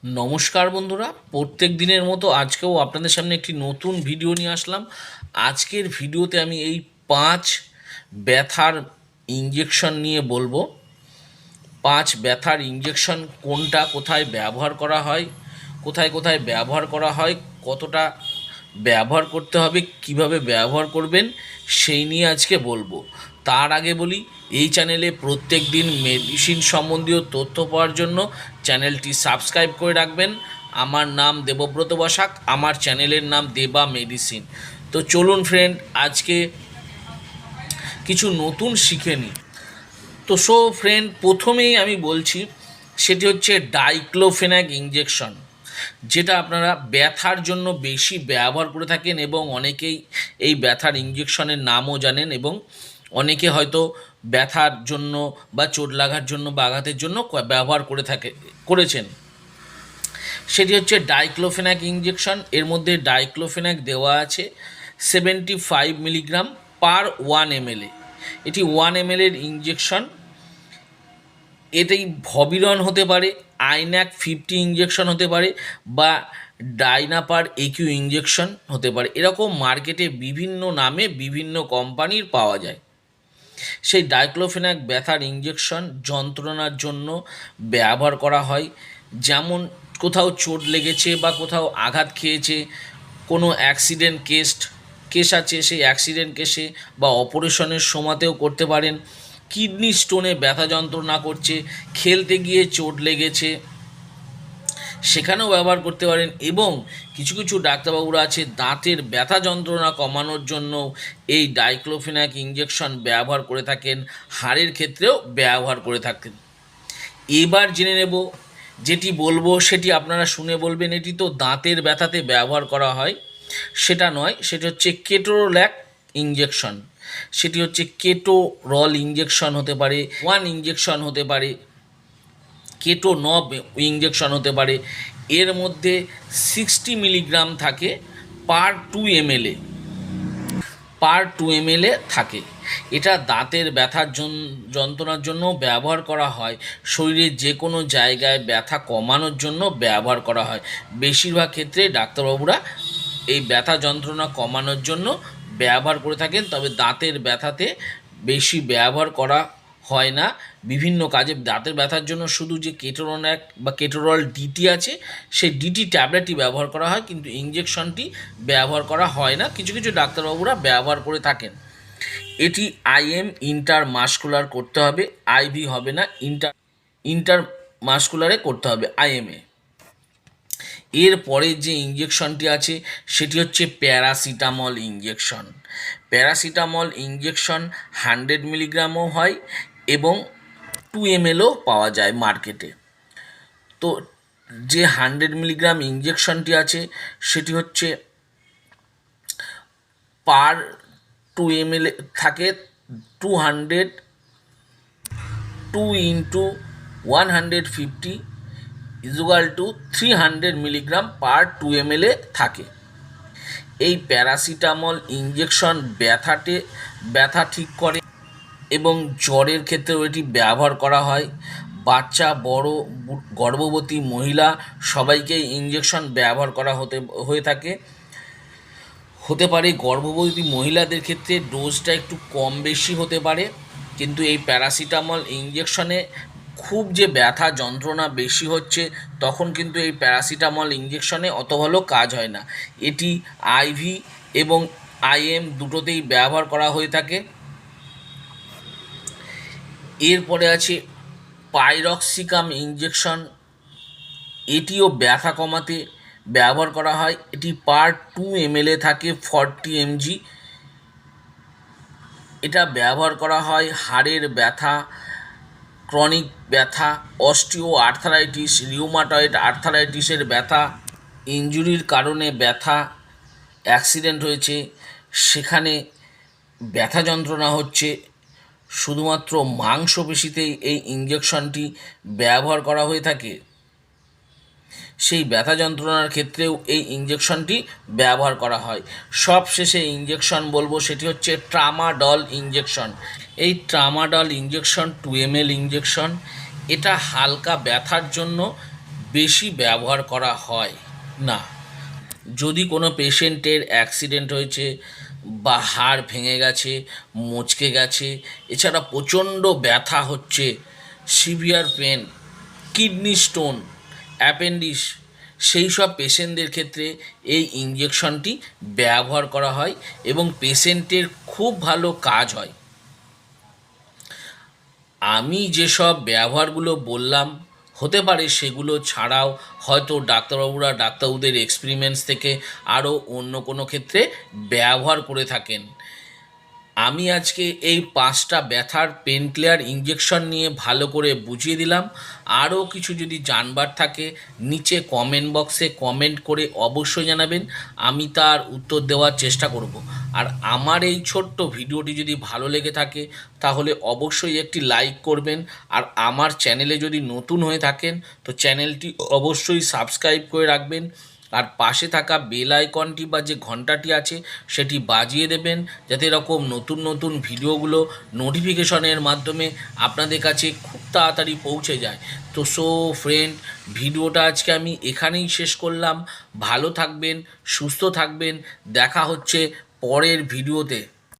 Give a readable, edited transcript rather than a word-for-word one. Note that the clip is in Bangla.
নমস্কার বন্ধুরা, প্রত্যেক দিনের মতো আজকেও আপনাদের সামনে একটি নতুন ভিডিও নিয়ে আসলাম। আজকের ভিডিওতে আমি এই 5 ব্যথার ইঞ্জেকশন নিয়ে বলবো। 5 ব্যথার ইঞ্জেকশন কোনটা কোথায় ব্যবহার করা হয়, কোথায় কোথায় ব্যবহার করা হয়, কতটা ব্যবহার করতে হবে, কিভাবে ব্যবহার করবেন সেই নিয়ে আজকে বলবো। তার আগে বলি, এই চ্যানেলে প্রত্যেক দিন মেডিসিন সম্বন্ধীয় তথ্য পাওয়ার জন্য চ্যানেলটি সাবস্ক্রাইব করে রাখবেন। আমার নাম দেবব্রত বসাক, আমার চ্যানেলের নাম দেবা মেডিসিন। তো চলুন ফ্রেন্ড, আজকে কিছু নতুন শিখে নিই। তো ফ্রেন্ড, প্রথমেই আমি বলছি সেটি হচ্ছে ডাইক্লোফেনাক ইঞ্জেকশন, যেটা আপনারা ব্যথার জন্য বেশি ব্যবহার করে থাকেন এবং অনেকেই এই ব্যথার ইঞ্জেকশনের নামও জানেন এবং অনেকে হয়তো ব্যথার জন্য বা চোট লাগার জন্য বা আঘাতের জন্য ব্যবহার করেছেন। সেটি হচ্ছে ডাইক্লোফেনাক ইঞ্জেকশন। এর মধ্যে ডাইক্লোফেনাক দেওয়া আছে 75 মিলিগ্রাম পার 1 ml। এটি 1 ml এর ইঞ্জেকশন। এতেই ভবিরন হতে পারে, আইন্যাক 50 ইঞ্জেকশন হতে পারে বা ডাইনাপার একিউ ইঞ্জেকশন হতে পারে। এরকম মার্কেটে বিভিন্ন নামে বিভিন্ন কোম্পানির পাওয়া যায়। সেই ডাইক্লোফেনাক ব্যথার ইঞ্জেকশন যন্ত্রণার জন্য ব্যবহার করা হয়। যেমন কোথাও চোট লেগেছে বা কোথাও আঘাত খেয়েছে, কোনো অ্যাক্সিডেন্ট কেস আছে, সেই অ্যাক্সিডেন্ট কেসে বা অপারেশনের সময়তেও করতে পারেন। কিডনি স্টোনে ব্যথা যন্ত্রণা করছে, খেলতে গিয়ে চোট লেগেছে, সেখানেও ব্যবহার করতে পারেন। এবং কিছু কিছু ডাক্তারবাবুরা আছে দাঁতের ব্যথা যন্ত্রণা কমানোর জন্য এই ডাইক্লোফেনাক ইঞ্জেকশন ব্যবহার করে থাকেন, হাড়ের ক্ষেত্রেও ব্যবহার করে থাকেন। এবার জেনে নেব, যেটি বলবো সেটি আপনারা শুনে বলবেন এটি তো দাঁতের ব্যথাতে ব্যবহার করা হয়, সেটা নয়। সেটি হচ্ছে কেটোরোল্যাক ইঞ্জেকশন। সেটি হচ্ছে কেটোরল ইঞ্জেকশন হতে পারে, 1 ইঞ্জেকশন হতে পারে, কেটো নব ইঞ্জেকশন হতে পারে। এর মধ্যে 60 মিলিগ্রাম থাকে পার 2 ml থাকে। এটা দাঁতের ব্যথার যন্ত্রণার জন্য ব্যবহার করা হয়। শরীরের যে কোনো জায়গায় ব্যথা কমানোর জন্য ব্যবহার করা হয়। বেশিরভাগ ক্ষেত্রে ডাক্তারবাবুরা এই ব্যথা যন্ত্রণা কমানোর জন্য ব্যবহার করে থাকেন, তবে দাঁতের ব্যথাতে বেশি ব্যবহার করা হয় না। বিভিন্ন কাজে দাঁতের ব্যথার জন্য শুধু যে কেটোরোল্যাক বা কেটোরল ডিটি আছে, সেই ডিটি ট্যাবলেটই ব্যবহার করা হয়, কিন্তু ইঞ্জেকশনটি ব্যবহার করা হয় না। কিছু কিছু ডাক্তারবাবুরা ব্যবহার করে থাকেন। এটি আইএম ইন্টারমাসকুলার করতে হবে, আইভি হবে না, ইন্টারমাসকুলারে করতে হবে, আইএমএ। এরপরে যে ইঞ্জেকশনটি আছে সেটি হচ্ছে প্যারাসিটামল ইঞ্জেকশন। প্যারাসিটামল ইঞ্জেকশন 100 মিলিগ্রামও হয় এবং 2 mlও পাওয়া যায় মার্কেটে। তো যে 100 মিলিগ্রাম ইঞ্জেকশনটি আছে সেটি হচ্ছে পার 2 ml থাকে 200, 2 into 150 equal two 300 milligram per 2 ml থাকে। এই প্যারাসিটামল ইঞ্জেকশন ব্যথা ঠিক করে এবং জ্বরের ক্ষেত্রেও এটি ব্যবহার করা হয়। বাচ্চা, বড়, গর্ভবতী মহিলা সবাইকেই ইঞ্জেকশন ব্যবহার করা হতে পারে। গর্ভবতী মহিলাদের ক্ষেত্রে ডোজটা একটু কম বেশি হতে পারে, কিন্তু এই প্যারাসিটামল ইঞ্জেকশনে খুব যে ব্যথা যন্ত্রণা বেশি হচ্ছে তখন কিন্তু এই প্যারাসিটামল ইঞ্জেকশনে অত ভালো কাজ হয় না। এটি আইভি এবং আইএম দুটোতেই ব্যবহার করা হয়ে থাকে। এরপরে আছে পাইরক্সিকাম ইঞ্জেকশন। এটিও ব্যথা কমাতে ব্যবহার করা হয়। এটি পার 2 ml থাকে 40 mg। এটা ব্যবহার করা হয় হাড়ের ব্যথা, ক্রনিক ব্যথা, অস্টিও আর্থারাইটিস, রিউমাটয়েড আর্থারাইটিসের ব্যথা, ইনজুরির কারণে ব্যথা, অ্যাক্সিডেন্ট হয়েছে সেখানে ব্যথা যন্ত্রণা হচ্ছে, শুধুমাত্র মাংসপেশিতেই এই ইঞ্জেকশনটি ব্যবহার করা হয়ে থাকে, সেই ব্যথা যন্ত্রণার ক্ষেত্রেও এই ইঞ্জেকশনটি ব্যবহার করা হয়। সবশেষে ইঞ্জেকশন বলবো সেটি হচ্ছে ট্রামাডল ইঞ্জেকশন। এই ট্রামাডল ইঞ্জেকশন 2 ml ইঞ্জেকশন। এটা হালকা ব্যথার জন্য বেশি ব্যবহার করা হয় না। যদি কোনো পেশেন্টের অ্যাক্সিডেন্ট হয়েছে বা হাড় ভেঙে গেছে, মচকে গেছে, এছাড়া প্রচণ্ড ব্যথা হচ্ছে, severe pen, kidney stone, appendix, সেই সব পেশেন্টদের ক্ষেত্রে এই ইঞ্জেকশনটি ব্যবহার করা হয় এবং পেশেন্টের খুব ভালো কাজ হয়। আমি যেসব ব্যবহারগুলো বললাম, হতে পারে সেগুলো ছাড়াও হয়তো ডাক্তারবাবুদের এক্সপেরিমেন্টস থেকে আরও অন্য কোনো ক্ষেত্রে ব্যবহার করে থাকেন। আমি আজকে এই 5টা ব্যথার পেন ক্লিয়ার ইঞ্জেকশন নিয়ে ভালো করে বুঝিয়ে দিলাম। আরও কিছু যদি জানবার থাকে নিচে কমেন্ট বক্সে কমেন্ট করে অবশ্যই জানাবেন, আমি তার উত্তর দেওয়ার চেষ্টা করব। আর আমার এই ছোট্ট ভিডিওটি যদি ভালো লেগে থাকে তাহলে অবশ্যই একটি লাইক করবেন। আর আমার চ্যানেলে যদি নতুন হয়ে থাকেন তো চ্যানেলটি অবশ্যই সাবস্ক্রাইব করে রাখবেন। আর পাশে থাকা বেল আইকনটি বা যে ঘন্টাটি আছে সেটি বাজিয়ে দেবেন, যাতে এরকম নতুন নতুন ভিডিওগুলো নোটিফিকেশনের মাধ্যমে আপনাদের কাছে খুব তাড়াতাড়ি পৌঁছে যায়। তো ফ্রেন্ড, ভিডিওটা আজকে আমি এখানেই শেষ করলাম। ভালো থাকবেন, সুস্থ থাকবেন, দেখা হচ্ছে পরের ভিডিওতে।